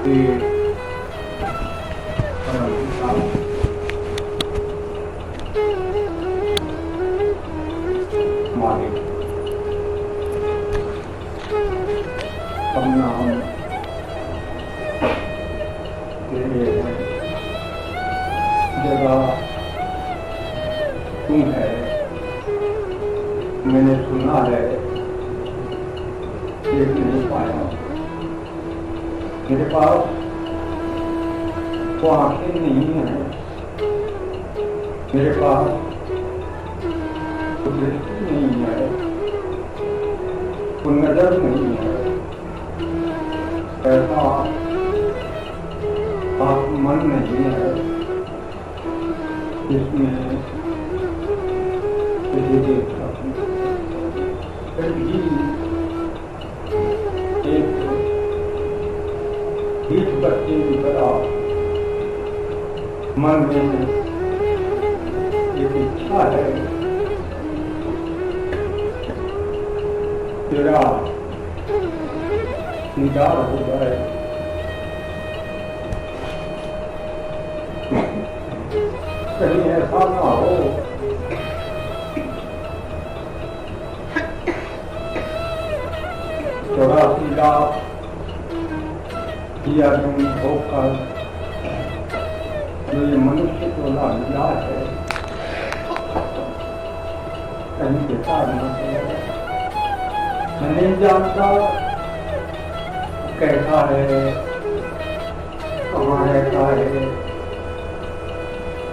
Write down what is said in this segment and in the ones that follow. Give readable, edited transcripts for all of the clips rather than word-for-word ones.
कि परमपिता मालिक सब नाम तेरे हैं, जगह तू है, मैंने सुना है, देख नहीं पाया। मेरे पास वो आंखें नहीं है, मेरे पास वो दृष्टि नहीं है, वो नजर नहीं है। ऐसा आप मन नहीं है जिसमें तुझे देख सकूं। फिर भी एक बीच बच्चे की तरह मन में एक इच्छा है, तेरा दीदार हो जाए। कहीं ऐसा ना हो चौरासी लाख किया तुम होकर जो ये मनुष्य को ला मिला है, कहीं बेकार न हो। मैं नहीं जानता कैसा है, कहाँ रहता है,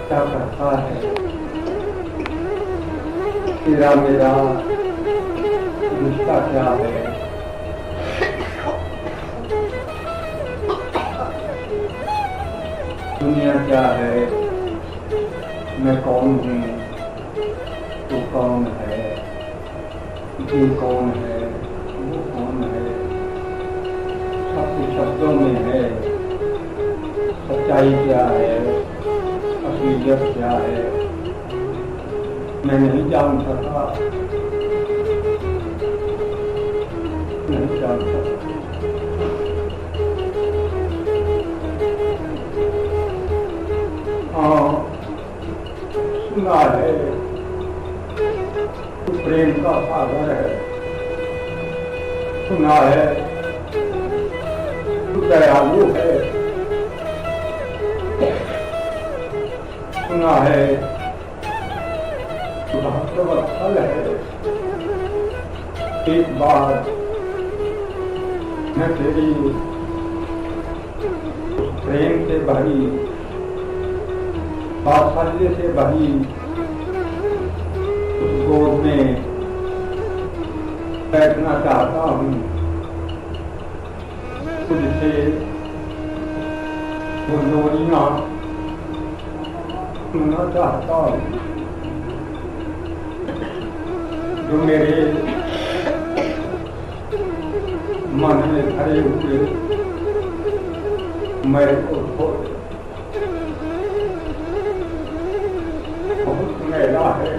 क्या करता है। तेरा मेरा रिश्ता क्या है, दुनिया क्या है, मैं कौन हूँ, तू कौन है, ये कौन है, वो कौन है। सब कुछ शब्दों में है। सच्चाई क्या है, असलियत क्या है, मैं नहीं जान सका, नहीं जान सका। हाँ, सुना है तू प्रेम का सागर है, सुना है तू दयालु है, सुना है तू भक्तवत्सल है। एक बार मैं तेरी उस प्रेम से भरी, वात्सल्य से भरी उस गोद में बैठना चाहता हूँ, तुझसे वो लोरियां सुनना चाहता हूँ जो मेरे मन में भरे हुए मेरे को छोड़। बहुत मैला है,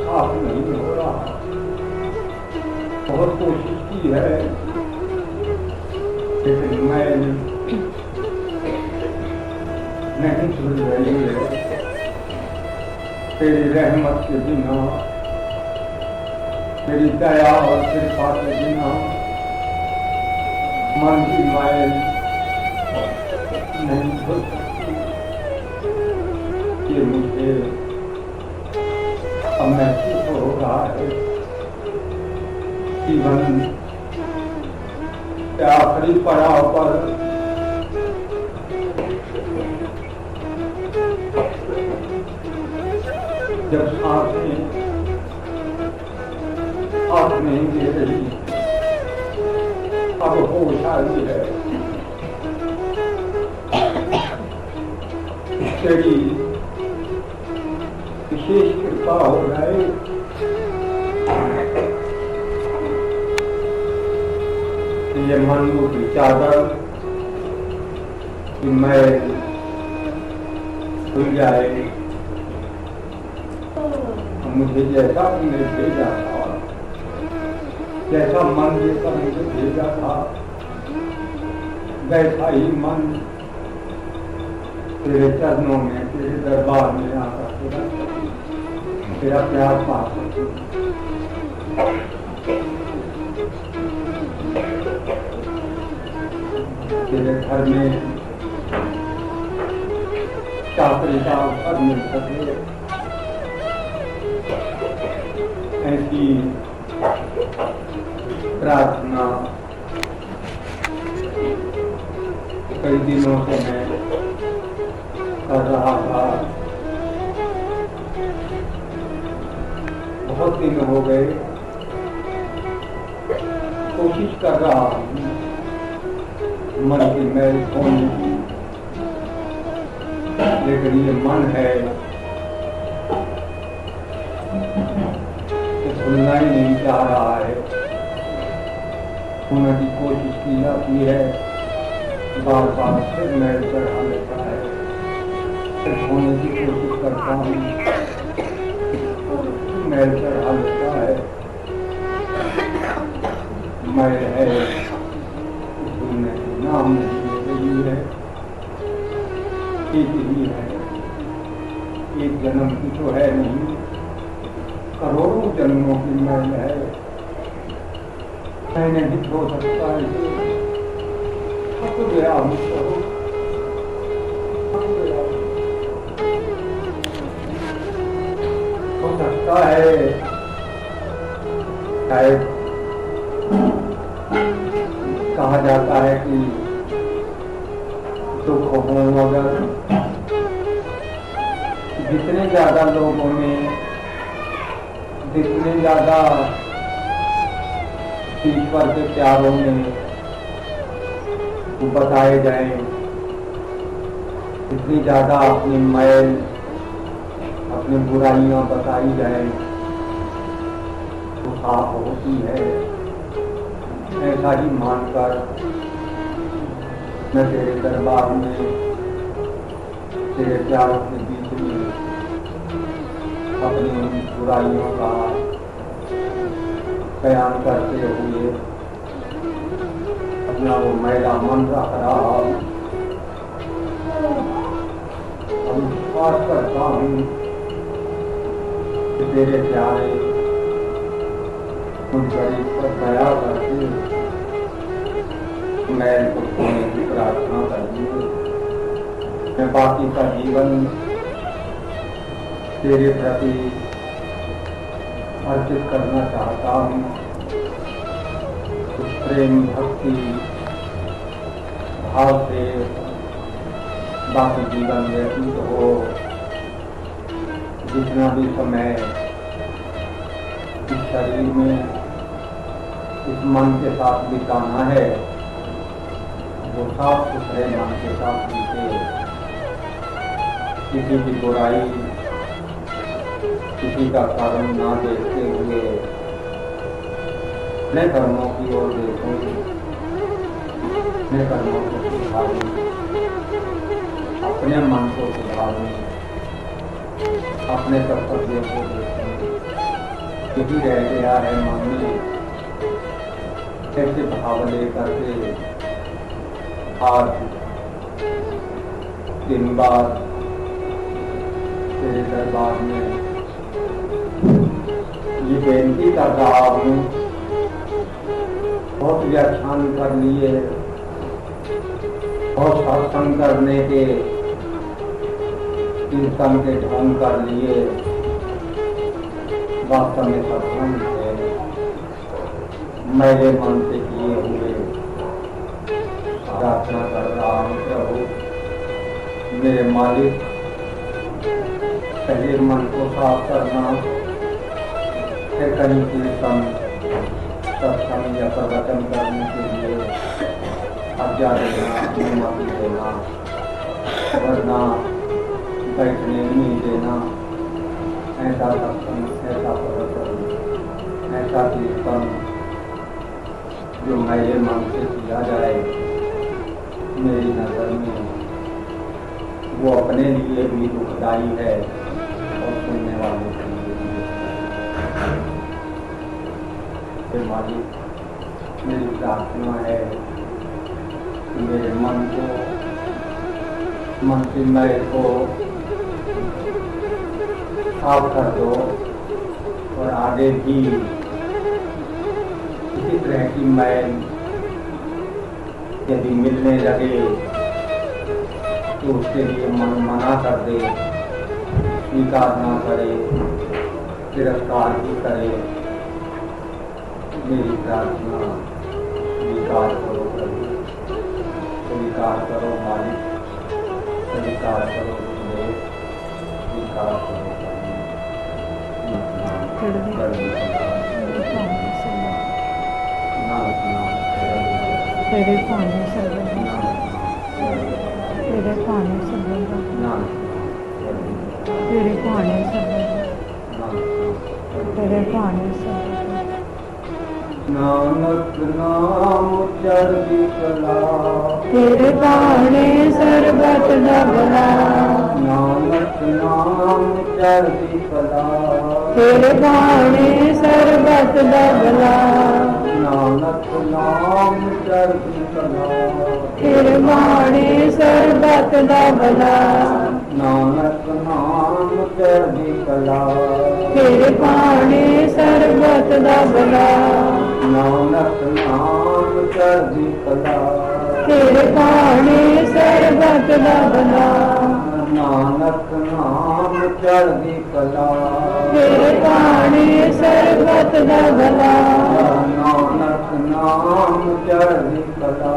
साफ नहीं हो रहा। बहुत कोशिश की है, लेकिन मैं नहीं सुन रही है। तेरी रहमत के बिना, तेरी दया और कृपा के बिना मन की मैल नहीं धो सकती। ये मुझे अब महसूस हो रहा है, जीवन के आखिरी पड़ाव पर जब सांसें हाथ नहीं दे रही, अब होश आई है। तेरी विशेष कृपा हो जाए, ये मन की चादर कि मैं खुल जाए। मुझे जैसा तुमने भेजा था, जैसा मन लेकर मुझे भेजा था, वैसा ही मन तेरे चरणों में, तेरे दरबार में आकर तेरा प्यार पा सकूं। तेरे घर में चाकरी का अवसर मिल सके, ऐसी प्रार्थना कई दिनों से मैं कर रहा था। बहुत दिन हो गए, कोशिश कर रहा हूँ मन की मैल धोने की, लेकिन ये मन है कि धुलना ही नहीं चाह रहा है। धोने की कोशिश की जाती है, बार बार फिर मैल चढ़ा लेता है, फिर धोने की कोशिश करता हूँ, मैल चढ़ा लेता है। मैल है, धुलने के नाम नहीं है, एक ही है, एक जन्म की तो है नहीं, करोड़ों जन्मों की मैल है। मैं नहीं हो सकता है, अब गया हूँ, हो सकता है शायद कहा जाता है कि दुख हो अगर जितने ज्यादा लोगों में, जितने ज्यादा ईश्वर के प्यारों में बताए जाएं, जितनी ज्यादा अपनी मैल, अपनी बुराइयां बताई जाएं, तो साफ होती है। ऐसा ही मानकर मैं तेरे दरबार में, तेरे प्यारों के बीच में अपनी उन बुराइयों का बयान करते हुए अपना वो मैला मन रख रहा हूँ। अब विश्वास करता हूँ कि तेरे प्यारे मुझ गरीब पर दया करके मैल को धोने की प्रार्थना करूँ। मैं बाकी का जीवन तेरे प्रति अर्पित करना चाहता हूँ। कुछ प्रेम भक्ति भाव से बाकी जीवन व्यतीत हो। जितना भी समय इस शरीर में इस मन के साथ बिताना है, वो साफ सुथरे मन के साथ बीते। किसी की बुराई, किसी का कर्म ना देखते हुए अपने कर्मों की ओर देखूं, अपने कर्मों को सुधारूं, अपने मन को सुधारूं, अपने कर्तव्य को देखूं। यही रह गया है मन में। कैसे भाव लेकर के आज दिन बाद तेरे दरबार में ये बेनती कर रहा हूँ। बहुत व्याख्यान कर लिए, बहुत सत्संग करने के, कीर्तन के ढंग कर लिए, वास्तव में सत्संग है मेरे मन से किए हुए। प्रार्थना कर रहा हूँ प्रभु, मेरे मालिक, पहले मन को साफ करना, फिर कहीं कीर्तन सत्संग या प्रवचन करने के लिए आज्ञा देना, अनुमति देना, वरना बैठने नहीं देना। ऐसा सत्संग, ऐसा प्रवचन, ऐसा कीर्तन जो मेरे मन से किया जाए, मेरी नजर में वो अपने लिए भी दुखदायी है और सुनने वालों के लिए भी। हे मालिक, मेरी प्रार्थना है कि मेरे मन की मैल को साफ कर दो और आगे भी इसी तरह की मैल यदि मिलने लगे तो उसके लिए मन मना कर दे, स्वीकार ना करे, तिरस्कार ही करे। मेरी प्रार्थना स्वीकार करो प्रभु, स्वीकार करो मालिक, स्वीकार करो सुदेव, स्वीकार करो तेरे पानी सर्वदा, तेरे पानी सर्वदा, तेरे पानी सर्वदा, तेरे पानी सर्वदा। नानक नाम चढ़ी कला, तेरे पानी सर्बत डबला, नानक नाम चढ़ी कला, तेरे पानी सर्बत डबला, नानक नाम चढ़ी कला, तेरे पानी सर्बत डबला, नानक नाम चढ़ी कला, तेरे पानी सर्बत डबला, नानक नाम चढ़ी कला, तेरे पानी सर्बत डबला, नानक नाम चढ़ी कला, तेरे पानी सर्बत डबला, नानक नाम चढ़ी कला,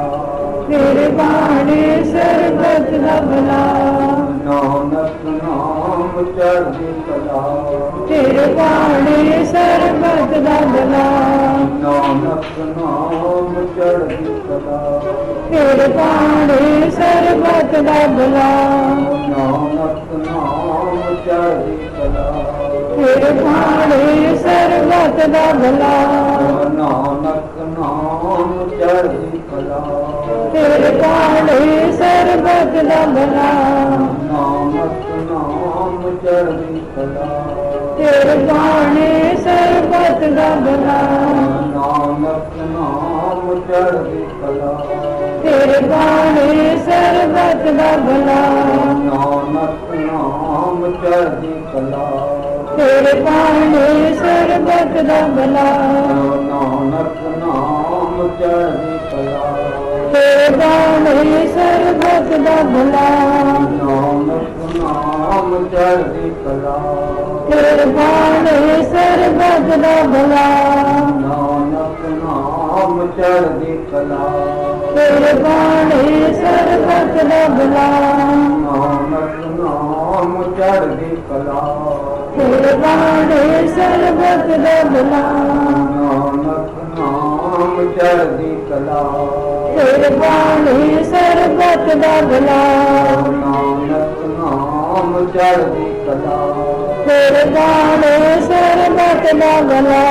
तेरे पानी सर्बत डबला, नानक नाम चढ़ी कला, तेरे पानी सर्बत डबला, नानक नाम चढ़ी कला, तेरे पानी सर्बत डबला, नानक नाम चढ़ी कला, तेरे पानी सर्बत डबला, नानक नाम चढ़ी कला, तेरे पानी सर्बत डबला, नानक नाम चढ़ी कला, तेरे पानी सर्बत डबला, नानक नाम चढ़ी कला, तेरे पानी सर्बत डबला, नानक नाम चढ़ी कला, तेरे पानी सर्बत डबला, नानक नाम चढ़ी कला, तेरे पानी सर्बत डबला, नानक नाम चढ़ी कला, तेरे पानी सर्बत डबला, नानक नाम चढ़ी कला, तेरे पानी सर्बत डबला, नानक नाम चढ़ी कला, तेरे पानी सर्बत डबला, नानक नाम चढ़ी कला, तेरे पानी सर्बत डबला, नानक नाम चढ़ी कला, तेरे पानी सर्बत डबला,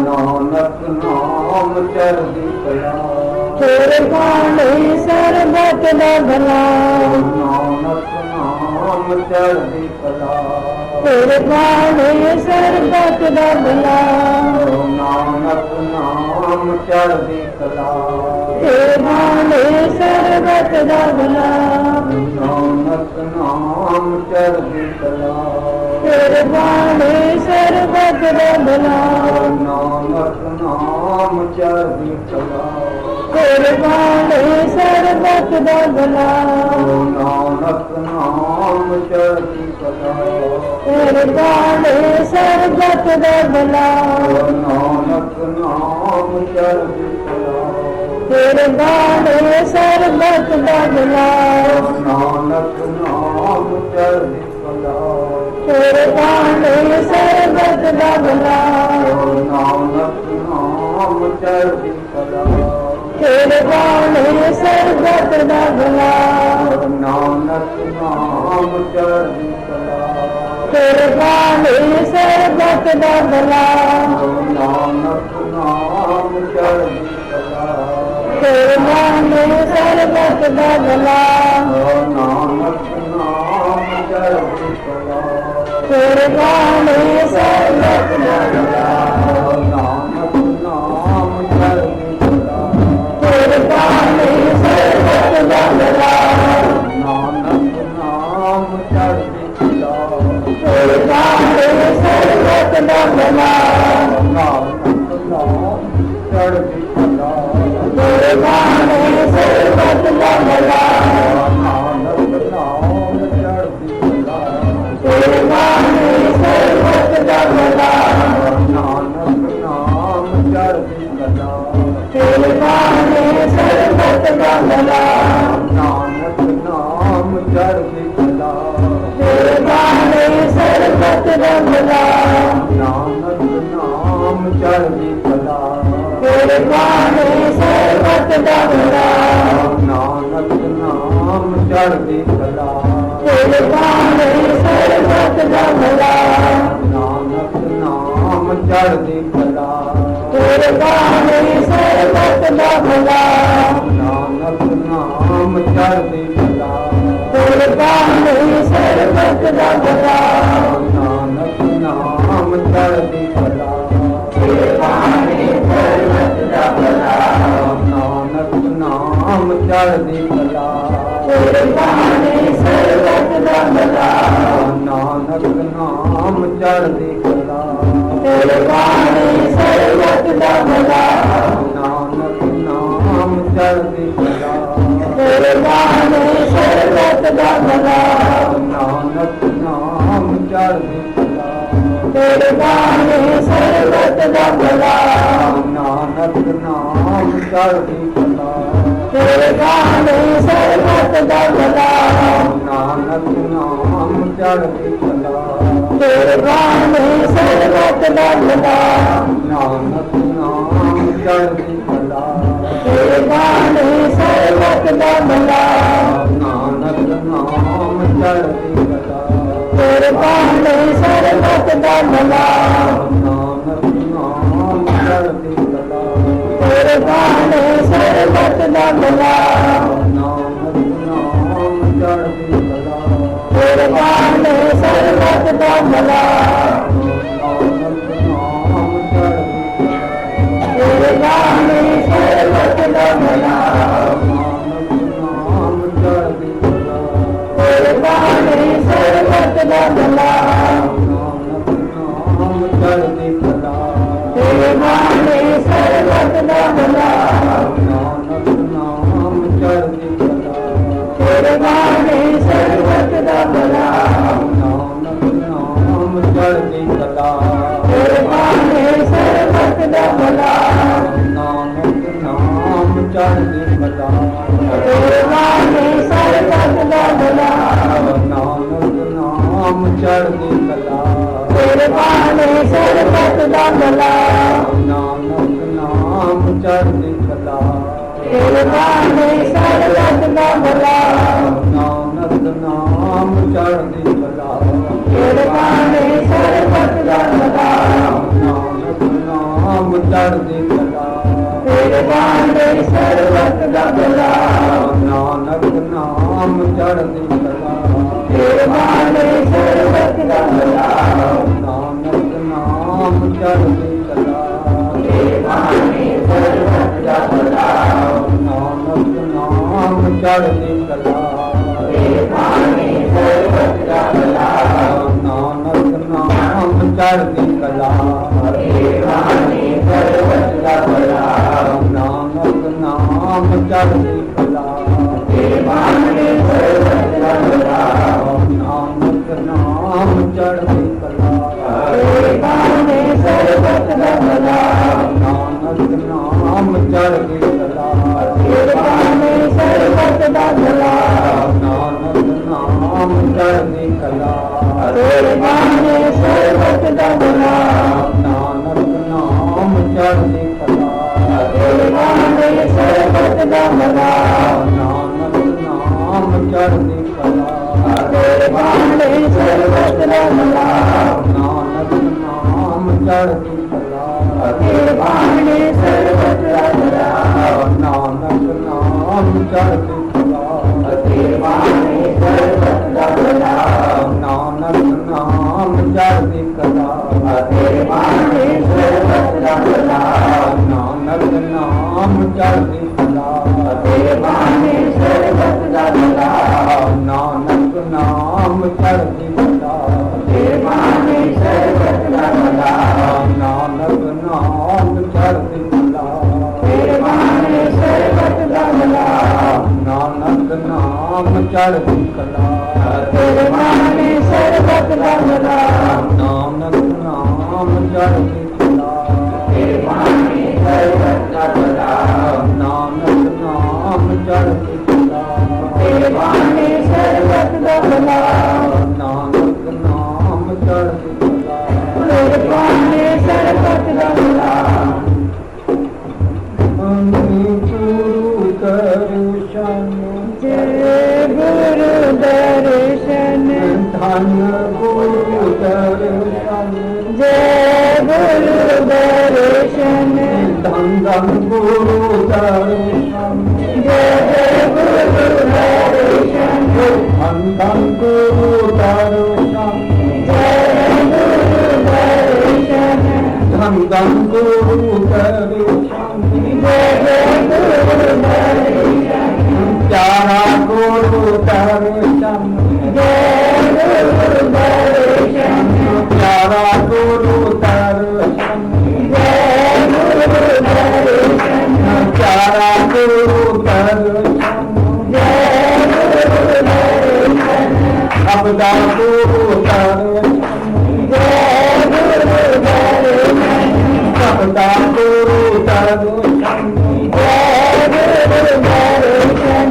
नानक नाम चढ़ी कला, तेरे पानी सर्बत डबला, नानक नाम चढ़ी कला, तेरे पानी सर्बत डबला, नानक नाम चढ़ी कला, तेरे पानी सर्बत डबला, नानक नाम चढ़ी कला, तेरे पानी सर्बत डबला, नानक नाम चढ़ी कला, तेरे पानी सर्बत डबला, नानक नाम चढ़ी कला, तेरे पानी सर्बत डबला, नानक नाम चढ़ी कला, तेरे पानी सर्बत डबला, नानक नाम चढ़ी कला, तेरे पानी सर्बत डबला, नानक नाम चढ़ी कला, तेरे पानी सर्बत डबला, नानक नाम चढ़ी कला, तेरे पानी सर्बत डबला, नानक नाम चढ़ी कला, तेरे पानी सर्बत डबला, नानक नाम चढ़ी कला, तेरे पानी सर्बत डबला, नानक नाम ਨਾਨਕ ਨਾਮ ਚੜ੍ਹਦੀ ਕਲਾ ਤੇਰੇ ਬਾਣੇ ਸਰਬਤ ਦਾ ਭਲਾ ਨਾਨਕ ਨਾਮ ਚੜ੍ਹਦੀ ਕਲਾ ਤੇਰੇ ਬਾਣੇ ਸਰਬਤ ਦਾ ਭਲਾ ਨਾਨਕ ਨਾਮ ਚੜ੍ਹਦੀ ਕਲਾ ਤੇਰੇ ਬਾਣੇ ਸਰਬਤ ਦਾ ਭਲਾ ਨਾਨਕ ਨਾਮ ਚੜ੍ਹਦੀ ਕਲਾ ਤੇਰੇ ਬਾਣੇ ਸਰਬਤ ਦਾ ਭਲਾ ਨਾਨਕ ਨਾਮ ਚੜ੍ਹਦੀ ਕਲਾ ਤੇਰੇ ਬਾਣੇ ਸਰਬਤ ਦਾ ਭਲਾ ਨਾਨਕ ਨਾਮ ਚੜ੍ਹਦੀ ਕਲਾ ਤੇਰੇ ਬਾਣੇ ਸਰਬਤ ਦਾ ਭਲਾ ਨਾਨਕ ਨਾਮ ਚੜ੍ਹਦੀ ਕਲਾ ਤੇਰੇ ਬਾਣੇ ਸਰਬਤ ਦਾ ਭਲਾ ਨਾਨਕ ਨਾਮ ਚੜ੍ਹਦੀ ਕਲਾ ਤੇਰੇ ਬਾਣੇ ਸਰਬਤ ਦਾ ਭਲਾ ਨਾਨਕ ਨਾਮ ਚੜ੍ਹਦੀ ਕਲਾ ਤੇਰੇ ਬਾਣੇ ਸਰਬਤ ਦਾ ਭਲਾ ਨਾਨਕ ਨਾਮ ਚੜ੍ਹਦੀ ਕਲਾ ਤੇਰੇ ਬਾਣੇ ਸਰਬਤ ਦਾ ਭਲਾ ਨਾਨਕ ਨਾਮ ਚੜ੍ਹਦੀ ਕਲਾ ਤੇਰੇ ਬਾਣੇ ਸਰਬਤ ਦਾ ਭਲਾ ਨਾਨਕ ਨਾਮ ਚੜ੍ਹਦੀ ਕਲਾ ਤੇਰੇ ਬਾਣੇ ਸਰਬਤ ਦਾ ਭਲਾ ਨਾਨਕ ਨਾਮ ਚੜ੍ਹਦੀ ਕਲਾ ਤੇਰੇ ਬਾਣੇ ਸਰਬਤ ਦਾ ਭਲਾ ਨਾਨਕ ਨਾਮ ਚੜ੍ਹਦੀ ਕਲਾ ਤੇਰੇ ਬਾਣੇ ਸਰਬਤ ਦਾ ਭਲਾ ਨਾਨਕ ਨਾਮ ਚੜ੍ਹਦੀ ਕਲਾ ਤੇਰੇ ਬਾਣੇ ਸਰਬਤ ਦਾ ਭਲਾ ਨਾਨਕ ਨਾਮ ਚੜ੍ਹਦੀ ਕਲਾ ਤੇਰੇ ਬਾਣੇ ਸਰਬਤ ਦਾ ਭਲਾ ਨਾਨਕ ਨਾਮ ਚੜ੍ਹਦੀ ਕਲਾ ਤੇਰੇ ਬਾਣੇ ਸਰਬਤ ਦਾ ਭਲਾ ਨਾਨਕ ਨਾਮ ਚੜ੍ਹਦੀ ਕਲਾ ਤੇਰੇ ਬਾਣੇ ਸਰਬਤ ਦਾ ਭਲਾ ਨਾਨਕ ਨਾਮ ਚੜ੍ਹਦੀ ਕਲਾ ਤੇਰੇ ਬਾਣੇ ਸਰਬਤ ਦਾ ਭਲਾ ਨਾਨਕ ਨਾਮ ਚੜ੍ਹਦੀ ਕਲਾ ਤੇਰੇ ਬਾਣੇ ਸਰਬਤ ਦਾ ਭਲਾ ਨਾਨਕ ਨਾਮ ਚੜ੍ਹਦੀ ਕਲਾ ਤੇਰੇ ਬਾਣੇ ਸਰਬਤ ਦਾ ਭਲਾ ਨਾਨਕ ਨਾਮ ਚੜ੍ਹਦੀ ਕਲਾ ਤੇਰੇ ਬਾਣੇ ਸਰਬਤ ਦਾ ਭਲਾ ਨਾਨਕ ਨਾਮ ਚੜ੍ਹਦੀ ਕਲਾ ਤੇਰੇ ਬਾਣੇ ਸਰਬਤ ਦਾ ਭਲਾ ਨਾਨਕ ਨਾਮ ਚੜ੍ਹਦੀ ਕਲਾ ਤੇਰੇ ਬਾਣੇ ਸਰਬਤ ਦਾ ਭਲਾ ਨਾਨਕ ਨਾਮ ਚੜ੍ਹਦੀ ਕਲਾ ਤੇਰੇ ਬਾਣੇ ਸਰਬਤ ਦਾ ਭਲਾ ਨਾਨਕ ਨਾਮ ਚੜ੍ਹਦੀ ਕਲਾ ਤੇਰੇ ਬਾਣੇ ਸਰਬਤ ਦਾ ਭਲਾ ਨਾਨਕ ਨਾਮ ਚੜ੍ਹਦੀ ਕਲਾ ਤੇਰੇ ਬਾਣੇ ਸਰਬਤ ਦਾ ਭਲਾ ਨਾਨਕ ਨਾਮ ਚੜ੍ਹਦੀ ਕਲਾ ਤੇਰੇ ਬਾਣੇ ਸਰਬਤ ਦਾ ਭਲਾ ਨਾਨਕ ਨਾਮ ਚੜ੍ਹਦੀ ਕਲਾ ਤੇਰੇ ਬਾਣੇ ਸਰਬਤ ਦਾ ਭਲਾ ਨਾਨਕ ਨਾਮ ਚੜ੍ਹਦੀ ਕਲਾ ਤੇਰੇ ਬਾਣੇ ਸਰਬਤ ਦਾ ਭਲਾ ਨਾਨਕ ਨਾਮ ਚੜ੍ਹਦੀ ਕਲਾ ਤੇਰੇ ਬਾਣੇ ਸਰਬਤ ਦਾ ਭਲਾ ਨਾਨਕ ਨਾਮ ਚੜ੍ਹਦੀ ਕਲਾ ਤੇਰੇ ਬਾਣੇ ਸਰਬਤ ਦਾ ਭਲਾ ਨਾਨਕ ਨਾਮ ਚੜ੍ਹਦੀ ਕਲਾ ਤੇਰੇ ਬਾਣੇ ਸਰਬਤ ਦਾ ਭਲਾ ਨਾਨਕ ਨਾਮ ਚੜ੍ਹਦੀ ਕਲਾ ਤੇਰੇ ਬਾਣੇ ਸਰਬਤ ਦਾ ਭਲਾ ਨਾਨਕ ਨਾਮ ਚੜ੍ਹਦੀ ਕਲਾ ਤੇਰੇ ਬਾਣੇ ਸਰਬਤ ਦਾ ਭਲਾ ਨਾਨਕ ਨਾਮ ਚੜ੍ਹਦੀ ਕਲਾ ਤੇਰੇ ਬਾਣੇ ਸਰਬਤ ਦਾ ਭਲਾ ਨਾਨਕ ਨਾਮ ਚੜ੍ਹਦੀ ਕਲਾ ਤੇਰੇ ਬਾਣੇ ਸਰਬਤ ਦਾ ਭਲਾ ਨਾਨਕ ਨਾਮ ਚੜ੍ਹਦੀ ਕਲਾ ਤੇਰੇ ਬਾਣੇ ਸਰਬਤ ਦਾ ਭਲਾ ਨਾਨਕ ਨਾਮ ਚੜ੍ਹਦੀ ਕਲਾ ਤੇਰੇ ਬਾਣੇ ਸਰਬਤ ਦਾ ਭਲਾ ਨਾਨਕ ਨਾਮ ਚੜ੍ਹਦੀ ਕਲਾ ਤੇਰੇ ਬਾਣੇ ਸਰਬਤ ਦਾ ਭਲਾ ਨਾਨਕ ਨਾਮ ਚੜ੍ਹਦੀ ਕਲਾ ਤੇਰੇ ਬਾਣੇ ਸਰਬਤ ਦਾ ਭਲਾ ਨਾਨਕ ਨਾਮ ਚੜ੍ਹਦੀ ਕਲਾ ਤੇਰੇ ਬਾਣੇ ਸਰਬਤ ਦਾ ਭਲਾ ਨਾਨਕ ਨਾਮ ਚੜ੍ਹਦੀ ਕਲਾ ਤੇਰੇ ਬਾਣੇ ਸਰਬਤ ਦਾ ਭਲਾ ਨਾਨਕ ਨਾਮ ਚੜ੍ਹਦੀ ਕਲਾ ਤੇਰੇ ਬਾਣੇ ਸਰਬਤ ਦਾ ਭਲਾ ਨਾਨਕ ਨਾਮ ਚੜ੍ਹਦੀ ਕਲਾ तेरे पाने सर्वत दा भला नानक नाम चढ़ भला तेरे पाने सर्वत दा भला गुरु दर्शन जय गुरु दर्शन धन गुरु दर्शन जय गुरु दर्शन धन धन गुरु दर्शन जय जय गुरु दर्शन धन धन गुरु दर्शन जय गुरु दर्शन धन धन गुरु दर्शन जय जय गुरु दर्शन प्यारा गुरु दर्शन जय गुरु दर्शन प्यारा गुरु दर्शन जय गुरु दर्शन प्यारा गुरु दर्शन जय गुरु दर्शन अबदा गुरु दर्शन जय गुरु दर्शन अबदा गुरु दर्शन जय गुरु दर्शन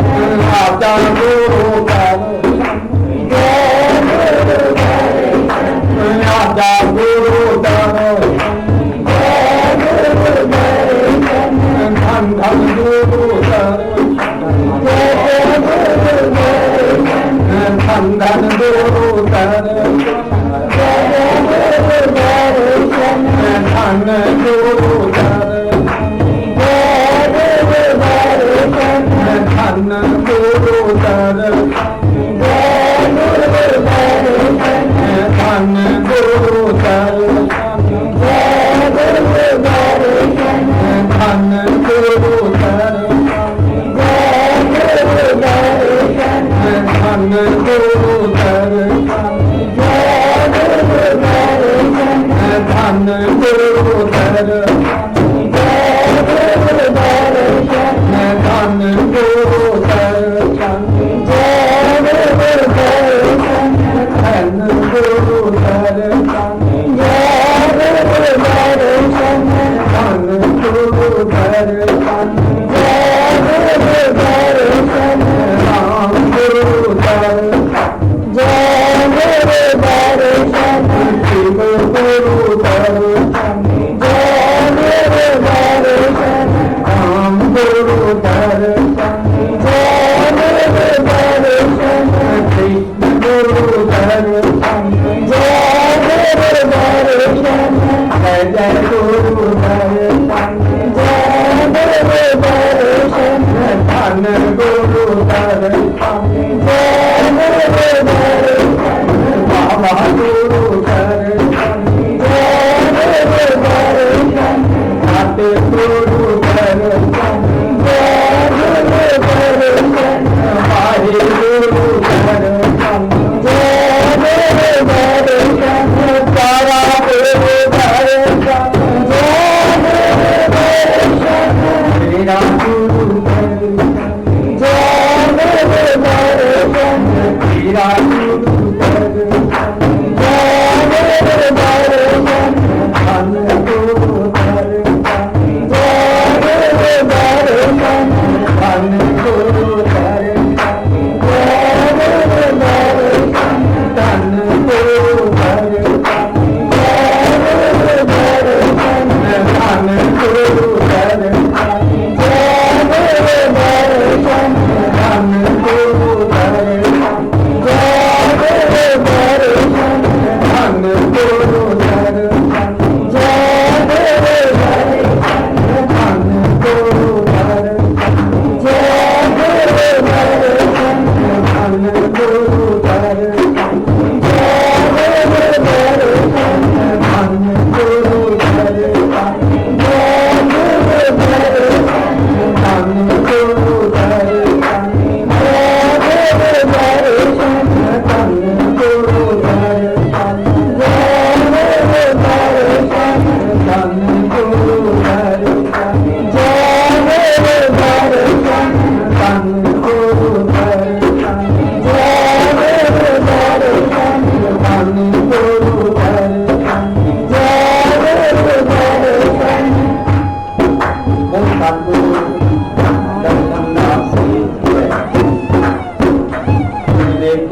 आजा गुरु दर्शन जय गुरु दर्शन आजा गुरु दर्शन जय गुरु दर्शन धन धन गुरु दर्शन जय जय गुरु दर्शन धन धन गुरु दर्शन जय जय गुरु दर्शन धन गुरु दर्शन जय गुरु दर्शन धन गुरु दर्शन जय गुरु दर्शन धन गुरु दर्शन जय गुरु दर्शन धन गुरु दर्शन जय गुरु दर्शन धन गुरु दर्शन जय गुरु दर्शन धन गुरु दर्शन जय गुरु दर्शन धन गुरु दर्शन जय गुरु दर्शन धन गुरु दर्शन जय गुरु दर्शन धन गुरु दर्शन जय गुरु दर्शन राम गुरु दर्शन जय गुरु दर्शन शिव गुरु दर्शन जय गुरु दर्शन राम गुरु दर्शन जय गुरु दर्शन कृष्ण गुरु दर्शन जय गुरु दर्शन जय जय गुरु दर्शन जय गुरु दर्शन धन गुरु दर्शन जय गुरु दर्शन बाबा गुरु दर्शन जय गुरु दर्शन आते गुरु दर्शन जय गुरु दर्शन भाई गुरु दर्शन जय गुरु दर्शन तारा गुरु दर्शन जय गुरु दर्शन मेरा गुरु दर्शन जय गुरु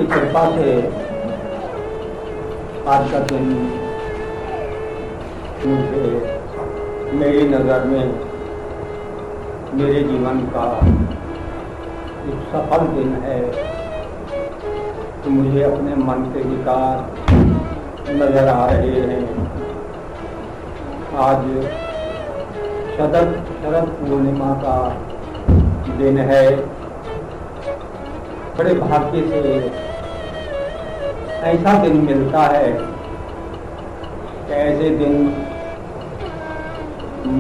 की कृपा से आज का दिन मुझे मेरी नज़र में मेरे जीवन का एक सफल दिन है। तो मुझे अपने मन के विकार नजर आ रहे हैं। आज शरद पूर्णिमा का दिन है। बड़े भाग्य से ऐसा दिन मिलता है कि ऐसे दिन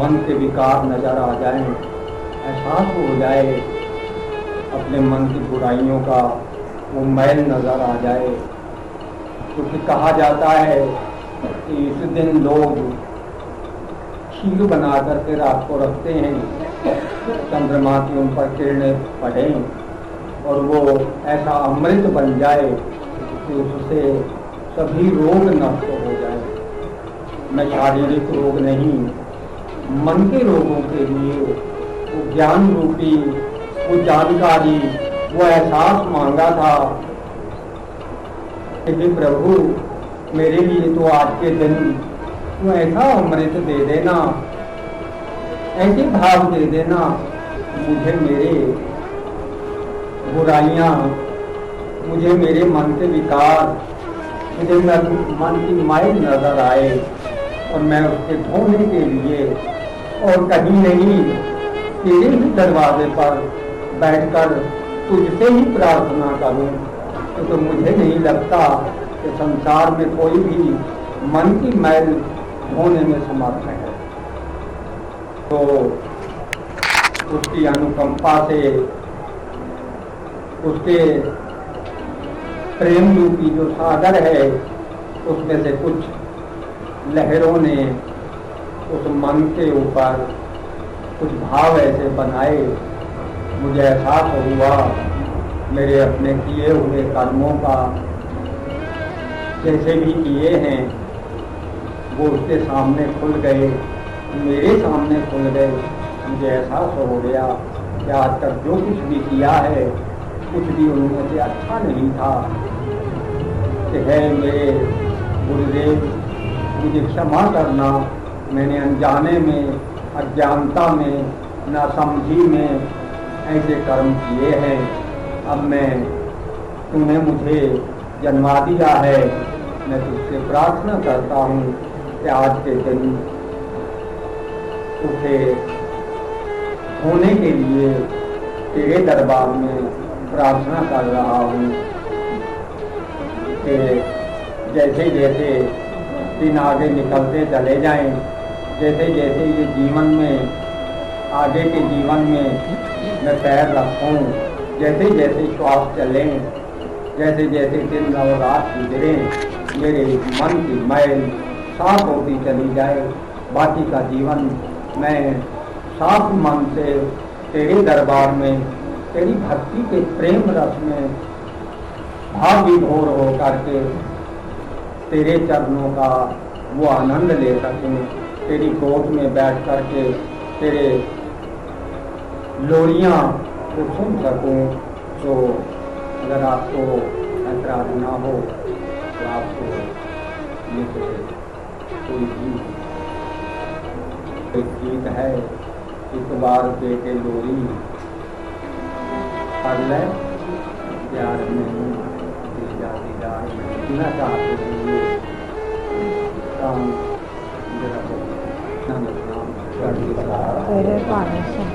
मन के विकार नजर आ जाएं, एहसास हो जाए अपने मन की बुराइयों का वो मैल नजर आ जाए। क्योंकि कहा जाता है कि इस दिन लोग खीर बना करके रात को रखते हैं, चंद्रमा की उन पर किरणें पड़ें और वो ऐसा अमृत बन जाए कि उससे सभी रोग नष्ट हो जाए। मैं शारीरिक रोग नहीं, मन के रोगों के लिए वो ज्ञान रूपी वो जानकारी वो एहसास मांगा था कि प्रभु मेरे लिए तो आज के दिन तू ऐसा अमृत दे देना, ऐसे भाव दे देना, मुझे मेरे बुराइयां, मुझे मेरे मन के विकार, मुझे मन की मैल नजर आए और मैं उसके धोने के लिए और कहीं नहीं तेरे ही दरवाजे पर बैठकर तुझसे ही प्रार्थना करूं। तो मुझे नहीं लगता कि संसार में कोई भी मन की मैल धोने में समर्थ है। तो उसकी अनुकंपा से, उसके प्रेम रूपी जो सागर है उसमें से कुछ लहरों ने उस मन के ऊपर कुछ भाव ऐसे बनाए। मुझे एहसास हुआ मेरे अपने किए हुए कर्मों का, जैसे भी किए हैं वो उसके सामने खुल गए, मेरे सामने खुल गए। मुझे एहसास हो गया कि आज तक जो कुछ भी किया है कुछ भी उनमें से अच्छा नहीं था। कि है मेरे गुरुदेव, मुझे क्षमा करना, मैंने अनजाने में, अज्ञानता में, नासमझी में ऐसे कर्म किए हैं। अब मैं, तूने मुझे जन्मा दिया है, मैं तुझसे प्रार्थना करता हूँ कि आज के दिन तुझे होने के लिए तेरे दरबार में प्रार्थना कर रहा हूँ कि जैसे जैसे दिन आगे निकलते चले जाएं, जैसे जैसे ये जीवन में, आगे के जीवन में मैं पैर रखूँ, जैसे जैसे श्वास चलें, जैसे जैसे दिन और रात गुजरें, मेरे मन की मैल साफ होती चली जाए। बाकी का जीवन मैं साफ मन से तेरे दरबार में, तेरी भक्ति के प्रेम रस में भाव विभोर हो करके तेरे चरणों का वो आनंद ले सकूं, तेरी गोद में बैठ करके तेरे लोरियां को सुन सकूं। तो अगर आपको ऐतराज ना हो तो आपको ये कोई गीत है, एक बार दे के लोरी पढ़ ले प्यार में दिल जाती दार में सुना चाहते हैं। काम जरा को नाम कर दिया तेरे पानी से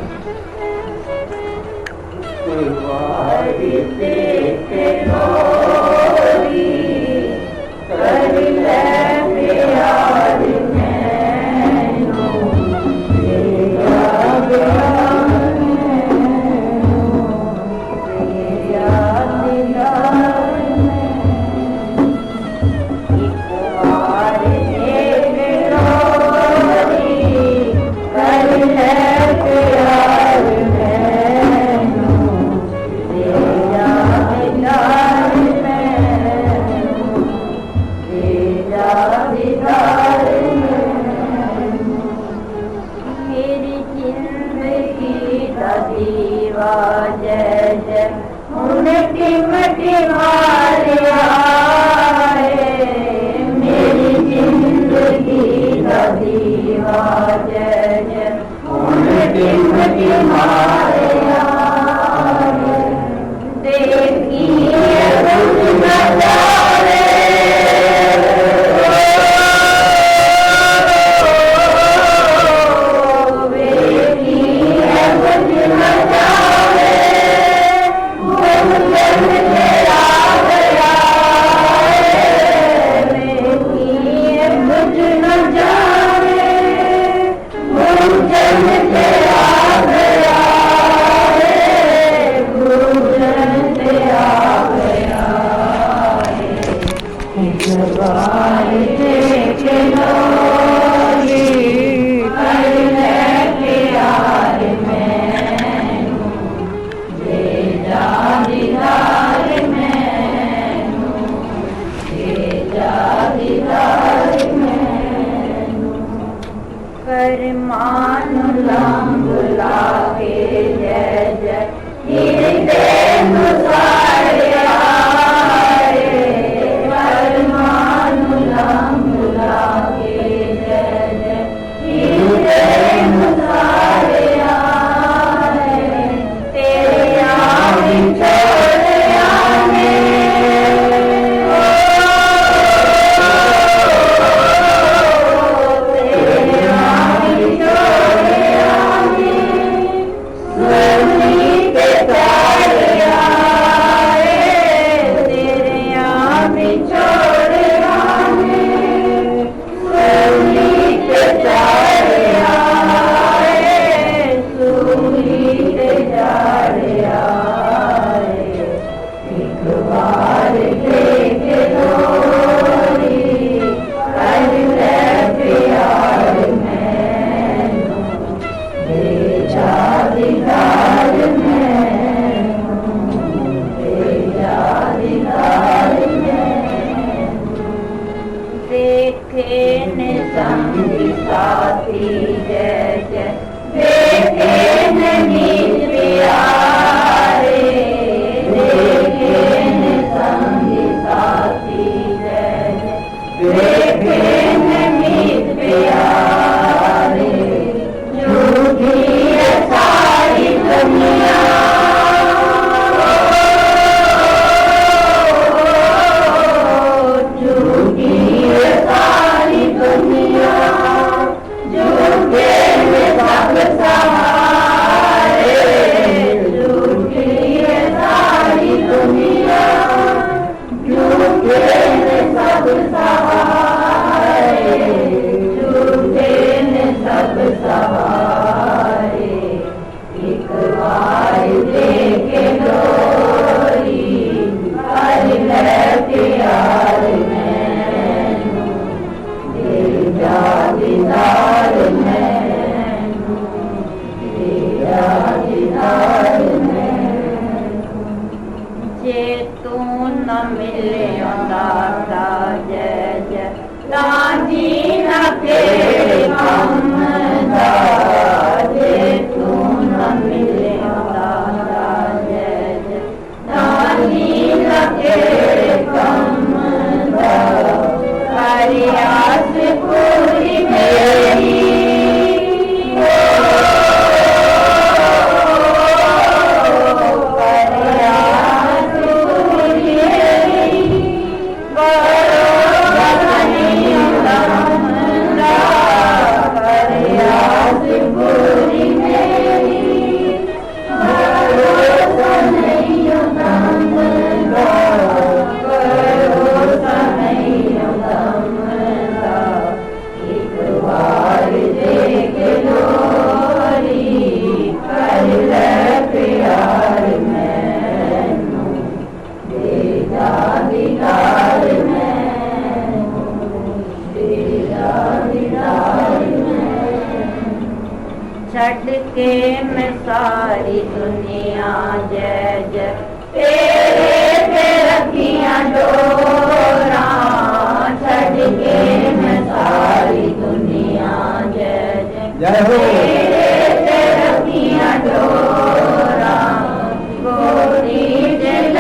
Yeah. टिम टिमारिया मेरी जिंदगी का दीवा जय जय टिम टिमारिया देखिए नजारे छड़ के मैं सारी दुनिया जय जय तेरे पे रखियां डोरा, छड़ के मैं सारी दुनिया जय जय तेरे पे रखियां डोरा, गोरी जल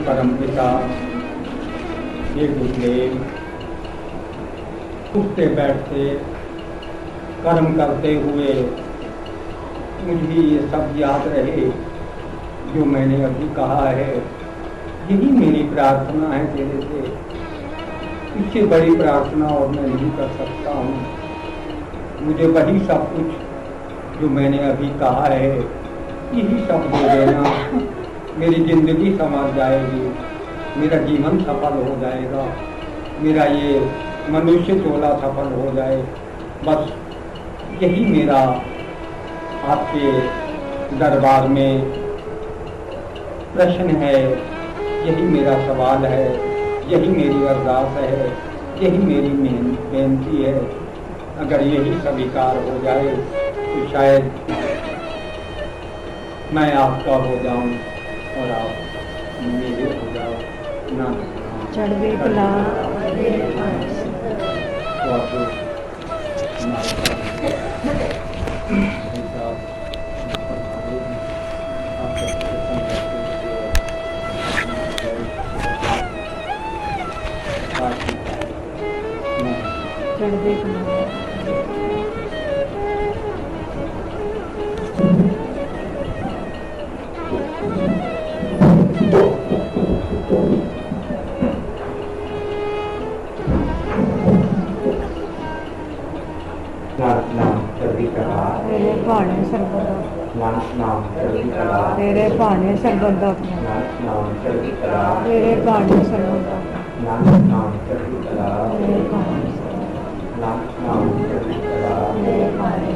परम पिता, हे गुरुदेव, उठते बैठते कर्म करते हुए मुझे ये सब याद रहे जो मैंने अभी कहा है। यही मेरी प्रार्थना है तेरे से। इससे बड़ी प्रार्थना और मैं नहीं कर सकता हूँ। मुझे वही सब कुछ जो मैंने अभी कहा है यही सब दे देना। मेरी जिंदगी संवर जाएगी, मेरा जीवन सफल हो जाएगा, मेरा ये मनुष्य तोला सफल हो जाए। बस यही मेरा आपके दरबार में प्रश्न है, यही मेरा सवाल है, यही मेरी अरदास है, यही मेरी बेनती है। अगर यही स्वीकार हो जाए तो शायद मैं आपका हो जाऊं और आप मेरे हो जाओ। ना चढ़वे कला चढ़वे कला नाम चढ़ी कला तेरे भाने सर्वदा नाम चढ़ी कला तेरे भाने सर्वदा नाम चढ़ी कला तेरे भाने सर्वदा नाम चढ़ी कला तेरे भाने नाम चढ़ी कला तेरे भाने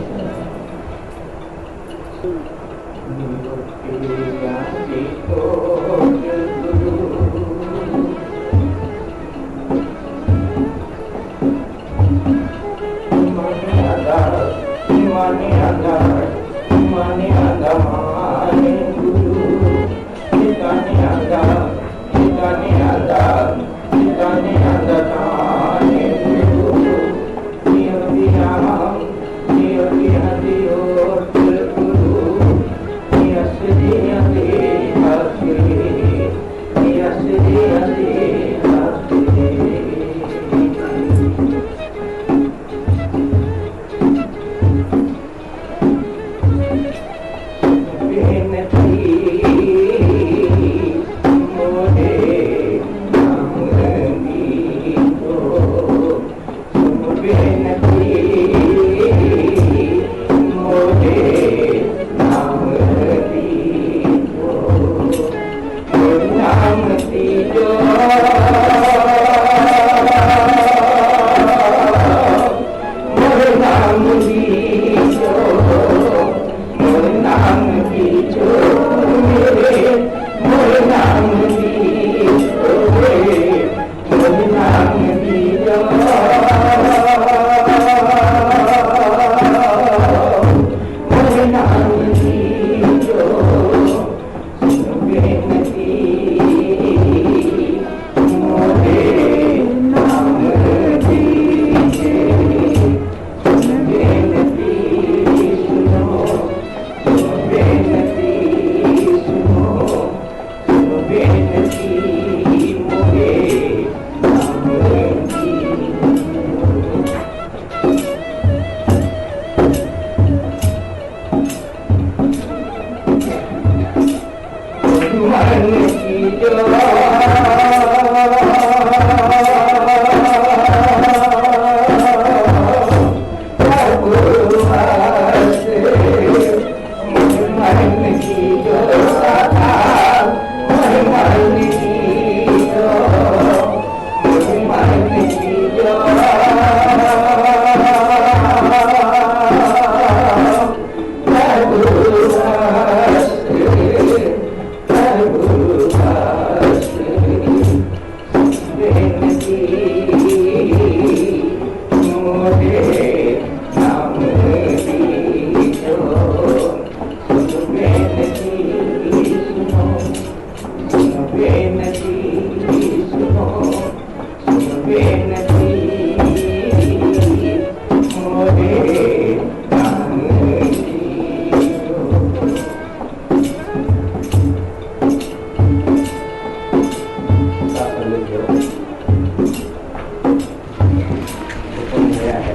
गया है।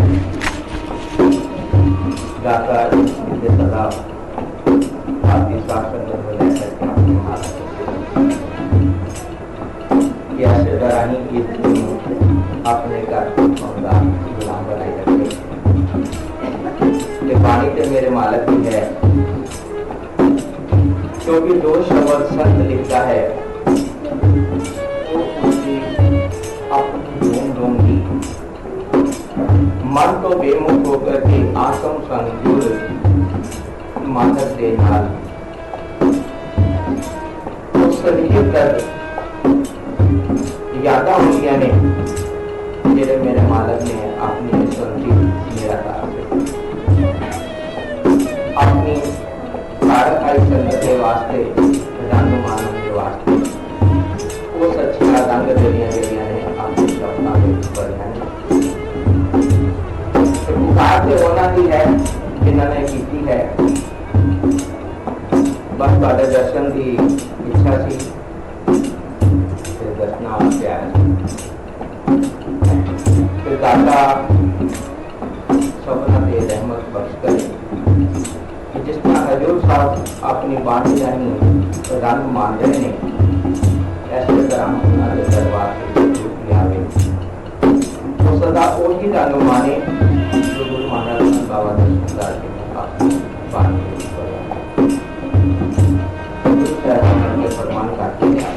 गाकर इसे सदा आपकी शासन में लेकर अपने हाथ ये ऐसे डरानी की अपने घर का गुलाम बनाई रखे। ये पानी तो मेरे मालिक ही है, क्योंकि दो शब्द संत लिखता है वो उसकी अपनी ढूंढ ढूंढी मन तो बेमुख होकर के आसम संजुर मानस दे नाल उस सदिए तक यादा हुई ने जेरे मेरे मालिक ने अपनी संति मेरा अपनी भारत आई संगत के वास्ते रंग मानव के वास्ते वो सच्चा रंग देलियां जेरियां ने अपनी सपना में बढ़िया ने पुकार से होना ही है जिन्होंने की है बस बादल दर्शन की इच्छा सी दर्शन आते आए फिर दाता सपना दे रहमत बख्श करे जिस तरह हजूर साहब अपनी बाणी रानी रंग मान रहे ने ऐसे तरह हम उन्होंने दरबार के आवे तो सदा वही रंग माने जो गुरु महाराज बाबा दर्शन के अपनी बाणी के फरमान करते हैं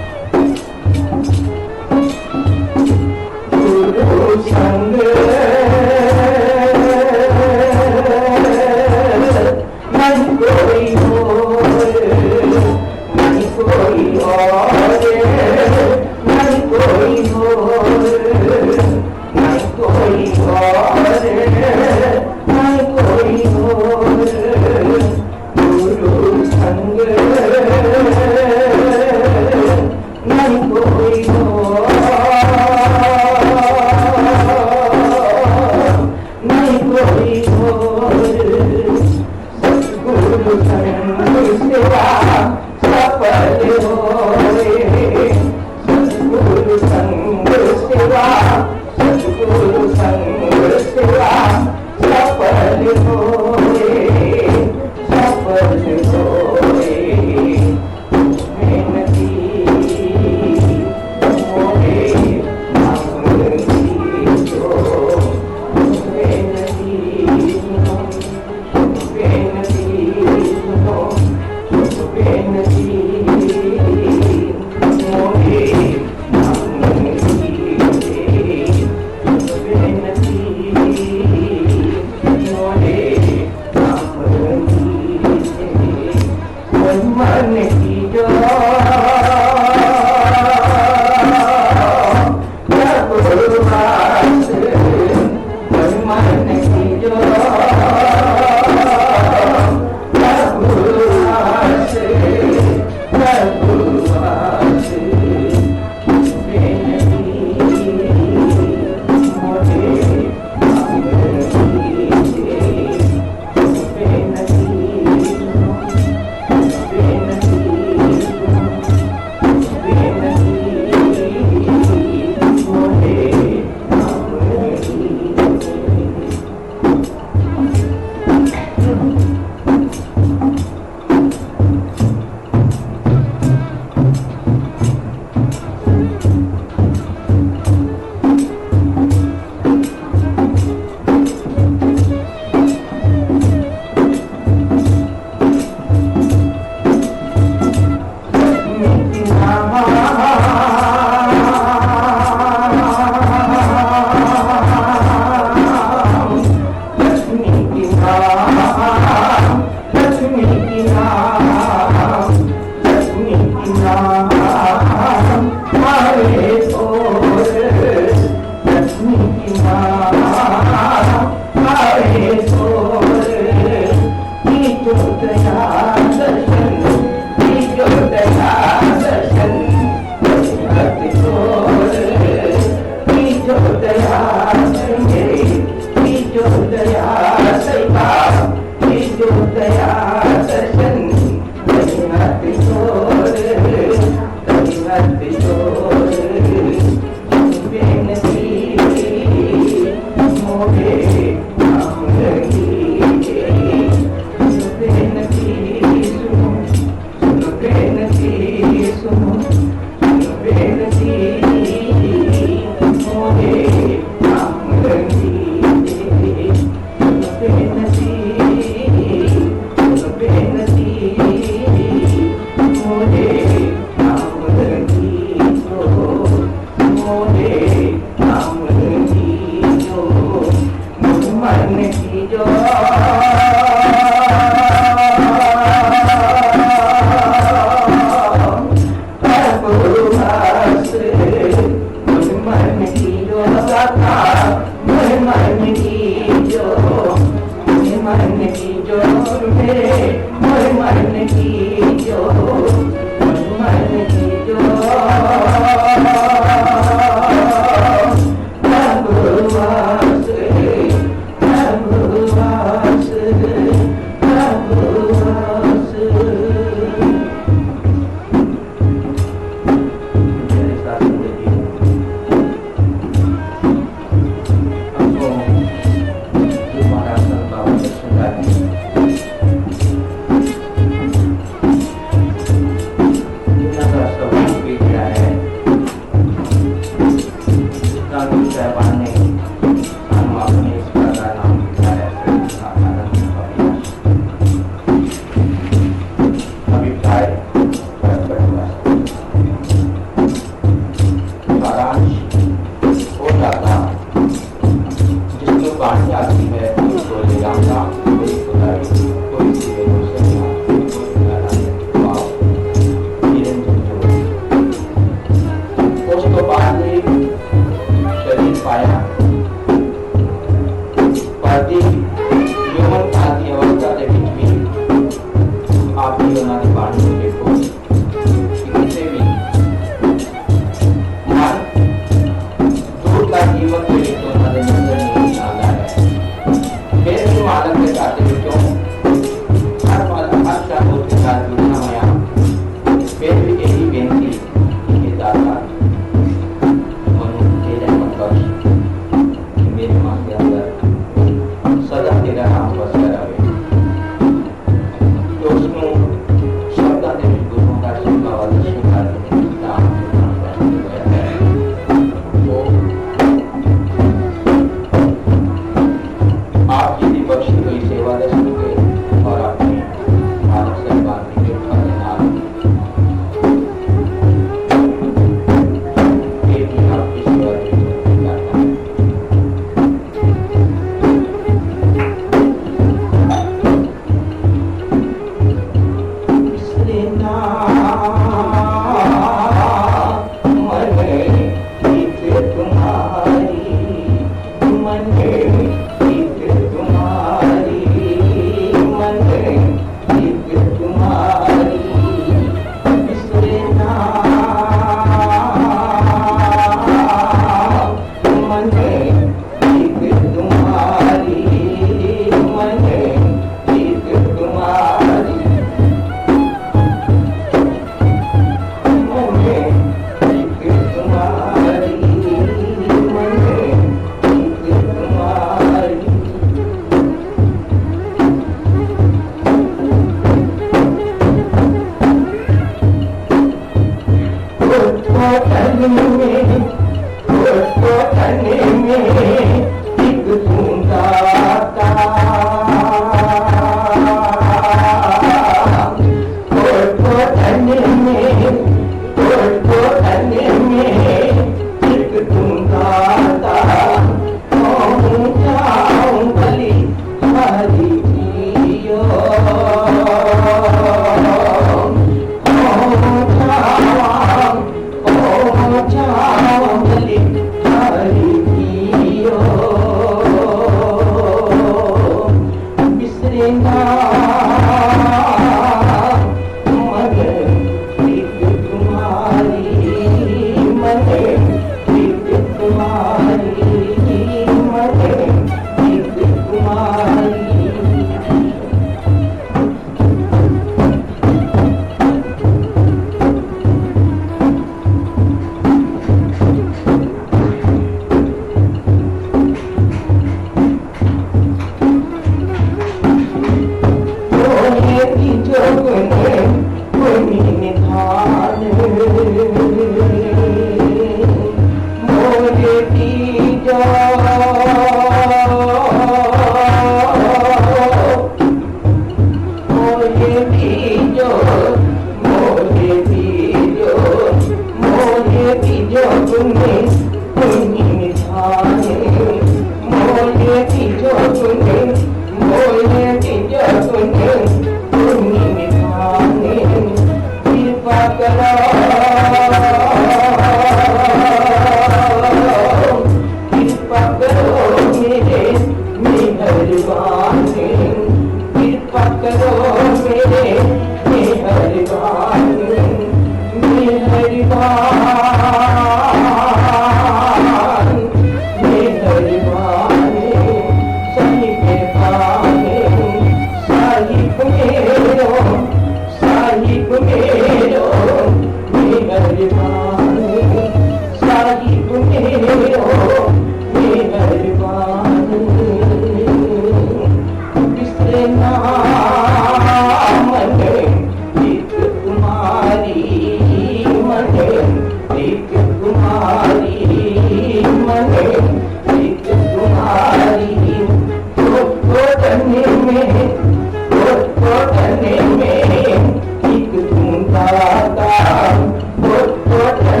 What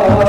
पार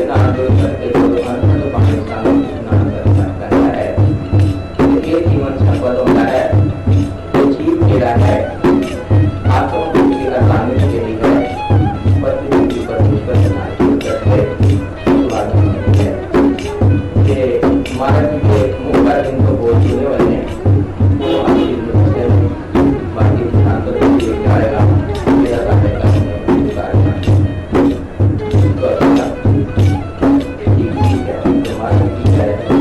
स्नान जो करते हो अंत पानी स्नान करता है। ये जीवन संपद होता है, जो जीव मेरा है, आत्ममुक्ति का सामने के लिए पति पर पुष्कर स्नान करके हमारा मुख्य दिन को बोलते वाले बाकी स्थान पर जाएगा मेरा कार्य करने ठीक है तुम्हारा की जाएगा।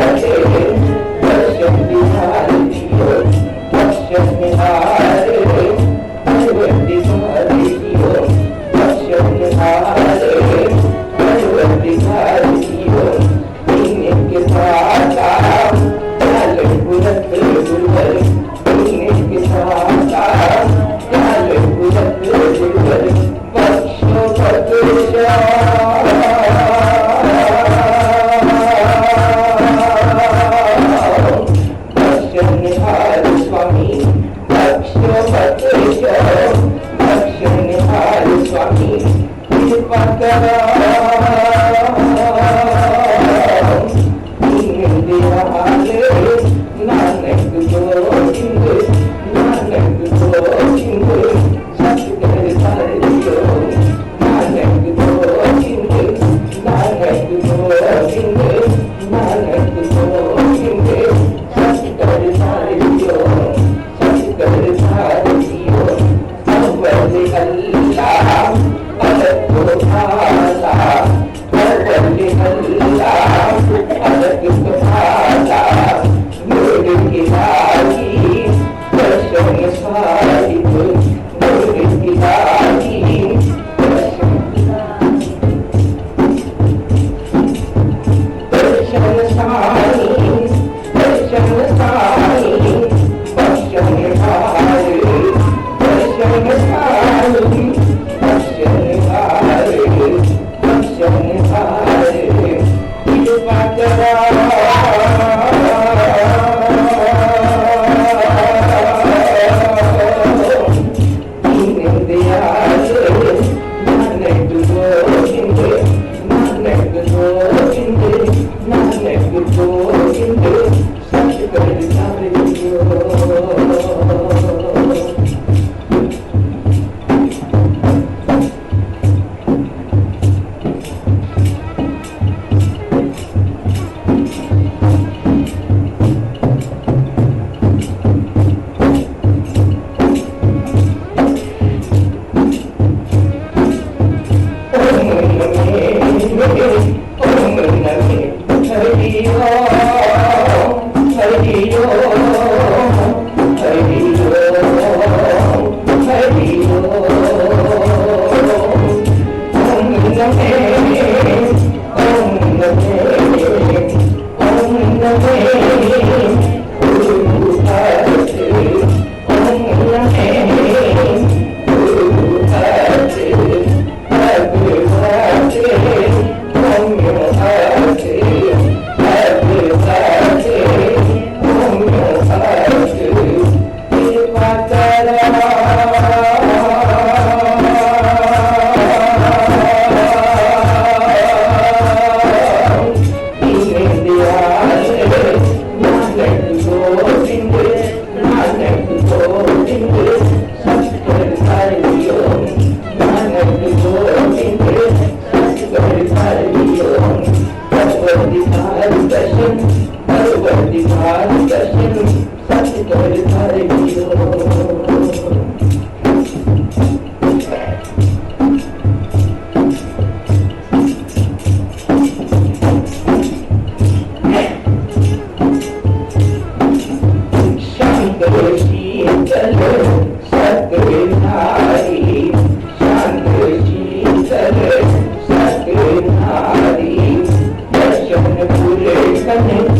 Thank you. Thank you.